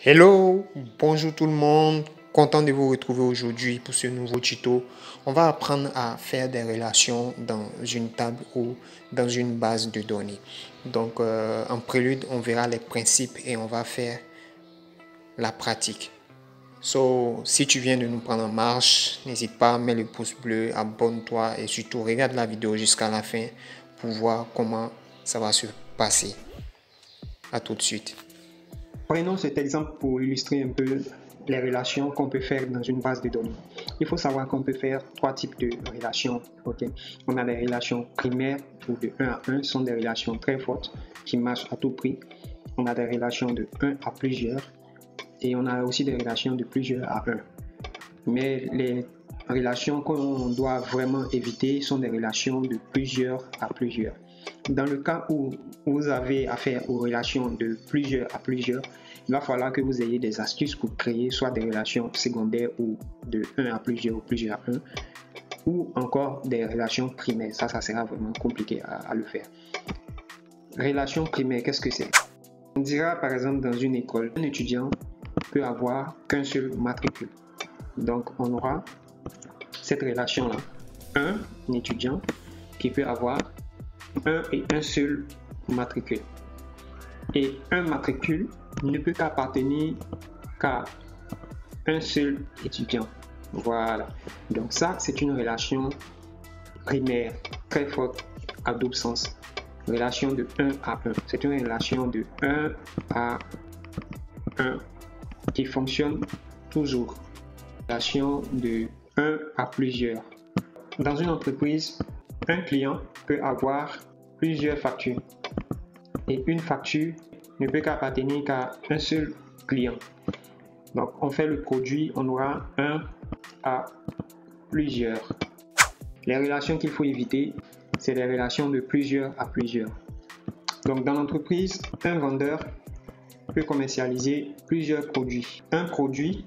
Hello, bonjour tout le monde, content de vous retrouver aujourd'hui pour ce nouveau tuto. On va apprendre à faire des relations dans une table ou dans une base de données. Donc en prélude, on verra les principes et on va faire la pratique. Si tu viens de nous prendre en marche, n'hésite pas, mets le pouce bleu, abonne-toi et surtout regarde la vidéo jusqu'à la fin pour voir comment ça va se passer. À tout de suite. Prenons cet exemple pour illustrer un peu les relations qu'on peut faire dans une base de données. Il faut savoir qu'on peut faire trois types de relations. Okay? On a des relations primaires ou de 1 à 1, ce sont des relations très fortes qui marchent à tout prix. On a des relations de 1 à plusieurs et on a aussi des relations de plusieurs à 1. Mais les relations qu'on doit vraiment éviter sont des relations de plusieurs à plusieurs. Dans le cas où vous avez affaire aux relations de plusieurs à plusieurs, il va falloir que vous ayez des astuces pour créer soit des relations secondaires ou de 1 à plusieurs ou plusieurs à 1, ou encore des relations primaires. Ça sera vraiment compliqué à le faire. Relations primaires, qu'est-ce que c'est? On dira par exemple dans une école, un étudiant peut avoir qu'un seul matricule. Donc on aura cette relation-là, un étudiant qui peut avoir un et un seul matricule. Et un matricule ne peut qu'appartenir qu'à un seul étudiant. Voilà. Donc ça, c'est une relation primaire très forte à double sens. Relation de 1 à 1. C'est une relation de 1 à 1 qui fonctionne toujours. Relation de 1 à plusieurs. Dans une entreprise, un client peut avoir plusieurs factures et une facture ne peut qu'appartenir qu'à un seul client. Donc on fait le produit, on aura 1 à plusieurs. Les relations qu'il faut éviter, c'est les relations de plusieurs à plusieurs. Donc dans l'entreprise, un vendeur peut commercialiser plusieurs produits. Un produit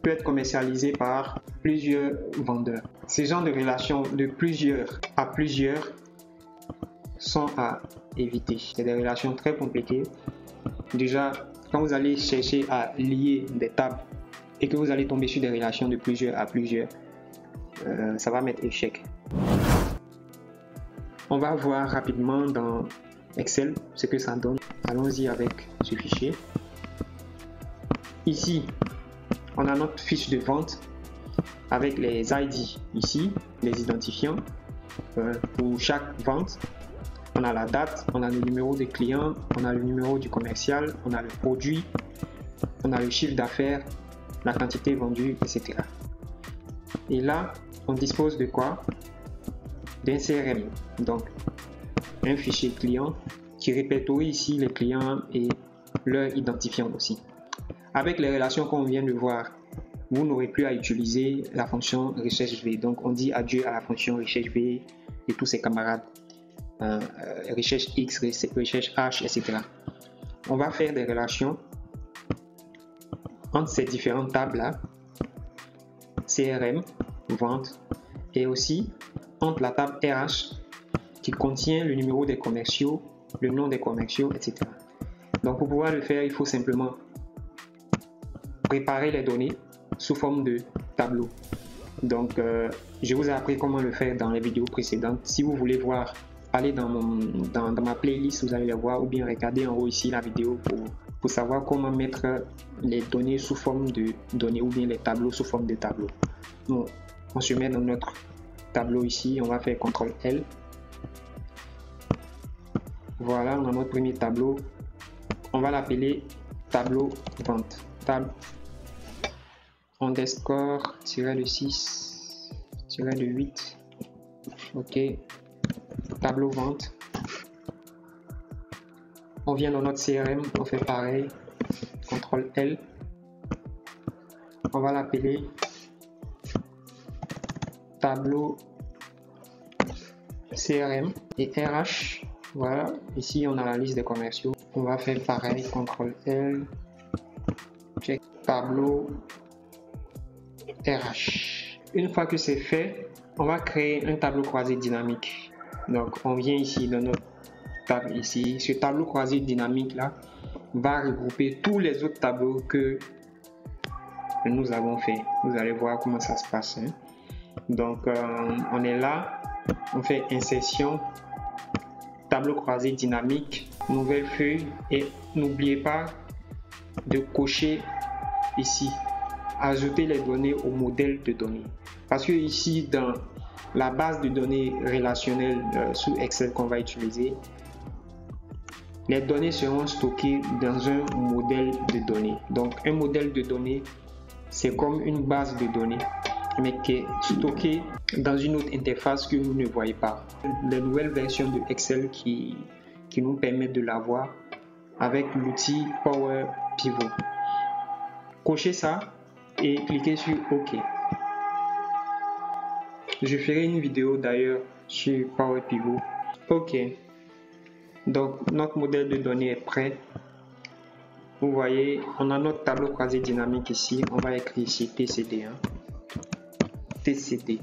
peut être commercialisé par plusieurs vendeurs. Ces genres de relations de plusieurs à plusieurs sont à éviter. C'est des relations très compliquées. Déjà, quand vous allez chercher à lier des tables et que vous allez tomber sur des relations de plusieurs à plusieurs, ça va mettre échec. On va voir rapidement dans Excel ce que ça donne. Allons-y avec ce fichier. Ici, on a notre fiche de vente avec les ID ici, les identifiants pour chaque vente. On a la date, on a le numéro des clients, on a le numéro du commercial, on a le produit, on a le chiffre d'affaires, la quantité vendue, etc. Et là, on dispose de quoi? D'un CRM, donc un fichier client qui répertorie ici les clients et leur identifiant aussi. Avec les relations qu'on vient de voir, vous n'aurez plus à utiliser la fonction recherche V. Donc on dit adieu à la fonction recherche V et tous ses camarades. Recherche X, recherche H, etc. On va faire des relations entre ces différentes tables-là, CRM, vente, et aussi entre la table RH qui contient le numéro des commerciaux, le nom des commerciaux, etc. Donc pour pouvoir le faire, il faut simplement préparer les données sous forme de tableau. Donc je vous ai appris comment le faire dans les vidéos précédentes. Si vous voulez voir, allez dans ma playlist, vous allez les voir, ou bien regardez en haut ici la vidéo pour savoir comment mettre les données sous forme de données ou bien les tableaux sous forme de tableaux. Donc, on se met dans notre tableau ici, on va faire CTRL L. Voilà, on a notre premier tableau. On va l'appeler tableau vente. Tab underscore -le 6 -le 8. Ok. Tableau vente. On vient dans notre CRM, on fait pareil, CTRL L. On va l'appeler tableau CRM et RH. Voilà, ici on a la liste des commerciaux. On va faire pareil, CTRL L, check tableau RH. Une fois que c'est fait, on va créer un tableau croisé dynamique. Donc on vient ici dans notre table ici. Ce tableau croisé dynamique là va regrouper tous les autres tableaux que nous avons fait. Vous allez voir comment ça se passe. Hein. Donc, on est là, on fait insertion, tableau croisé dynamique, nouvelle feuille et n'oubliez pas de cocher ici, ajouter les données au modèle de données. Parce que ici, dans la base de données relationnelle sous Excel qu'on va utiliser, les données seront stockées dans un modèle de données. Donc, un modèle de données, c'est comme une base de données, mais qui est stockée dans une autre interface que vous ne voyez pas. Les nouvelles versions de Excel qui nous permettent de l'avoir avec l'outil Power Pivot. Cochez ça et cliquez sur OK. Je ferai une vidéo d'ailleurs sur Power Pivot. OK. Donc, notre modèle de données est prêt. Vous voyez, on a notre tableau croisé dynamique ici. On va écrire ici TCD. Hein. TCD.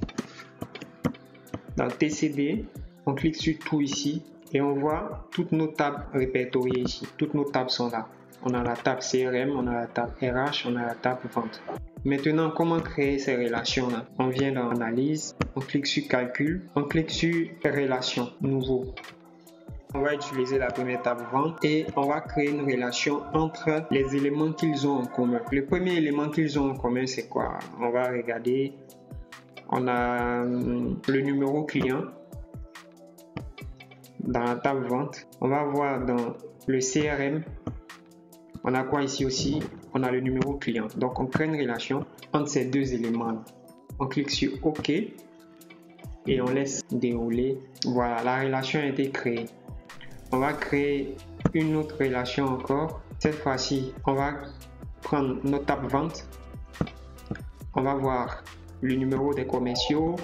Dans TCD, on clique sur tout ici et on voit toutes nos tables répertoriées ici. Toutes nos tables sont là. On a la table CRM, on a la table RH, on a la table vente. Maintenant, comment créer ces relations-là? On vient dans Analyse, on clique sur Calcul, on clique sur Relations, Nouveau. On va utiliser la première table vente et on va créer une relation entre les éléments qu'ils ont en commun. Le premier élément qu'ils ont en commun, c'est quoi? On va regarder. On a le numéro client dans la table vente. On va voir dans le CRM. On a quoi ici aussi? On a le numéro client. Donc, on crée une relation entre ces deux éléments. On clique sur OK et on laisse dérouler. Voilà, la relation a été créée. On va créer une autre relation encore. Cette fois-ci, on va prendre notre table vente. On va voir le numéro des commerciaux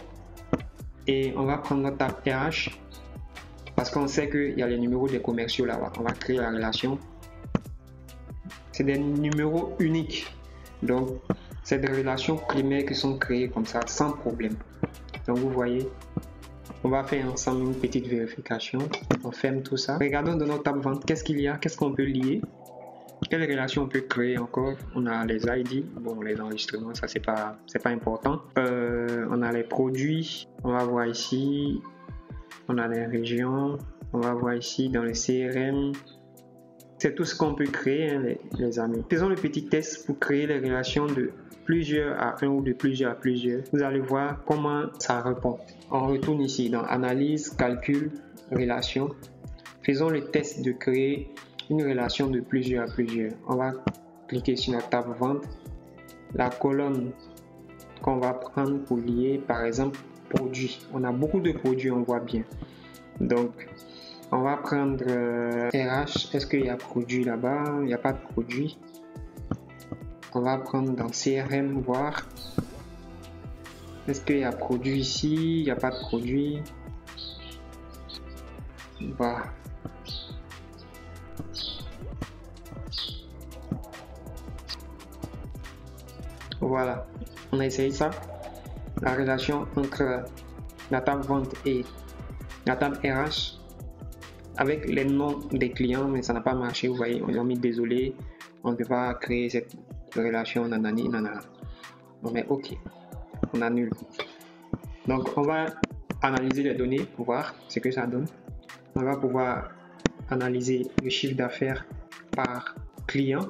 et on va prendre notre table RH parce qu'on sait qu'il y a les numéros des commerciaux là-bas. On va créer la relation. C'est des numéros uniques. Donc, c'est des relations primaires qui sont créées comme ça sans problème. Donc, vous voyez, on va faire ensemble une petite vérification. On ferme tout ça. Regardons dans notre table vente, qu'est-ce qu'il y a, qu'est-ce qu'on peut lier, quelles relations on peut créer encore. On a les ID, bon, les enregistrements, ça c'est pas important. On a les produits, on va voir ici. On a les régions, on va voir ici dans le CRM. C'est tout ce qu'on peut créer, hein, les amis. Faisons le petit test pour créer les relations de plusieurs à un ou de plusieurs à plusieurs. Vous allez voir comment ça répond. On retourne ici dans Analyse, Calcul, Relations. Faisons le test de créer une relation de plusieurs à plusieurs. On va cliquer sur la table vente. La colonne qu'on va prendre pour lier, par exemple, produits. On a beaucoup de produits, on voit bien. Donc, on va prendre RH. Est-ce qu'il y a produit là-bas? Il n'y a pas de produit. On va prendre dans CRM, voir. Est-ce qu'il y a produit ici? Il n'y a pas de produit. Voilà. Voilà. On a essayé ça. La relation entre la table vente et la table RH avec les noms des clients, mais ça n'a pas marché. Vous voyez, on a mis désolé, on ne peut pas créer cette relation, nanani, nanana. On met OK, on annule. Donc, on va analyser les données pour voir ce que ça donne. On va pouvoir analyser le chiffre d'affaires par client.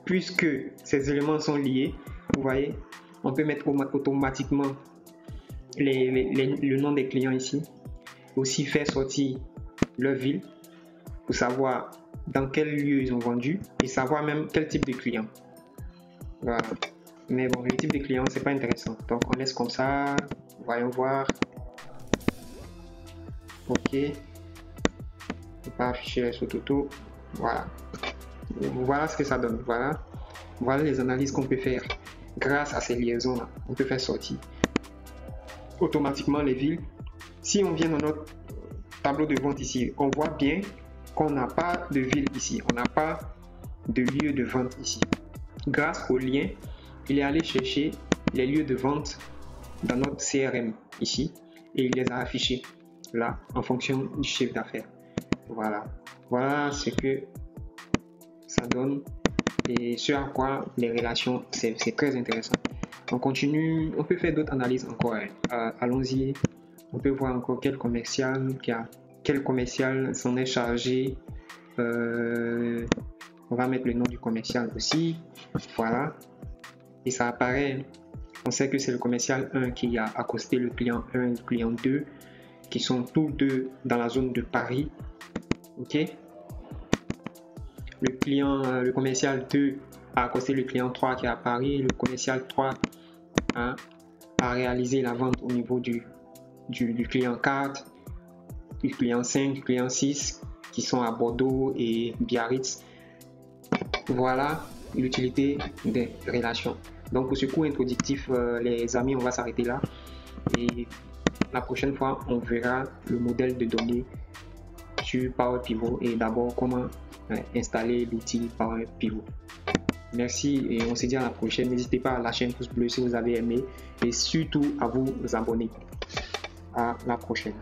Puisque ces éléments sont liés, vous voyez, on peut mettre automatiquement le nom des clients ici. Aussi faire sortir leur ville pour savoir dans quel lieu ils ont vendu et savoir même quel type de client. Voilà. Mais bon, le type de client, c'est pas intéressant. Donc, on laisse comme ça. Voyons voir. OK. On va afficher les sous-toto. Voilà. Voilà ce que ça donne. Voilà les analyses qu'on peut faire grâce à ces liaisons-là. On peut faire sortir automatiquement les villes. Si on vient dans notre tableau de vente ici, on voit bien qu'on n'a pas de ville ici. On n'a pas de lieu de vente ici. Grâce au lien, il est allé chercher les lieux de vente dans notre CRM ici et il les a affichés là en fonction du chiffre d'affaires. Voilà ce que ça donne et ce à quoi les relations, c'est très intéressant. On continue, on peut faire d'autres analyses encore. Allons-y. On peut voir encore quel commercial s'en est chargé. On va mettre le nom du commercial aussi. Voilà. Et ça apparaît. On sait que c'est le commercial 1 qui a accosté le client 1 et le client 2, qui sont tous deux dans la zone de Paris. Ok. Le commercial 2 a accosté le client 3 qui est à Paris. Le commercial 3 a réalisé la vente au niveau du client 4, du client 5, du client 6 qui sont à Bordeaux et Biarritz. Voilà l'utilité des relations. Donc pour ce cours introductif, les amis, on va s'arrêter là et la prochaine fois on verra le modèle de données sur Power Pivot et d'abord comment installer l'outil Power Pivot. Merci et on se dit à la prochaine. N'hésitez pas à lâcher un pouce bleu si vous avez aimé et surtout à vous abonner. À la prochaine.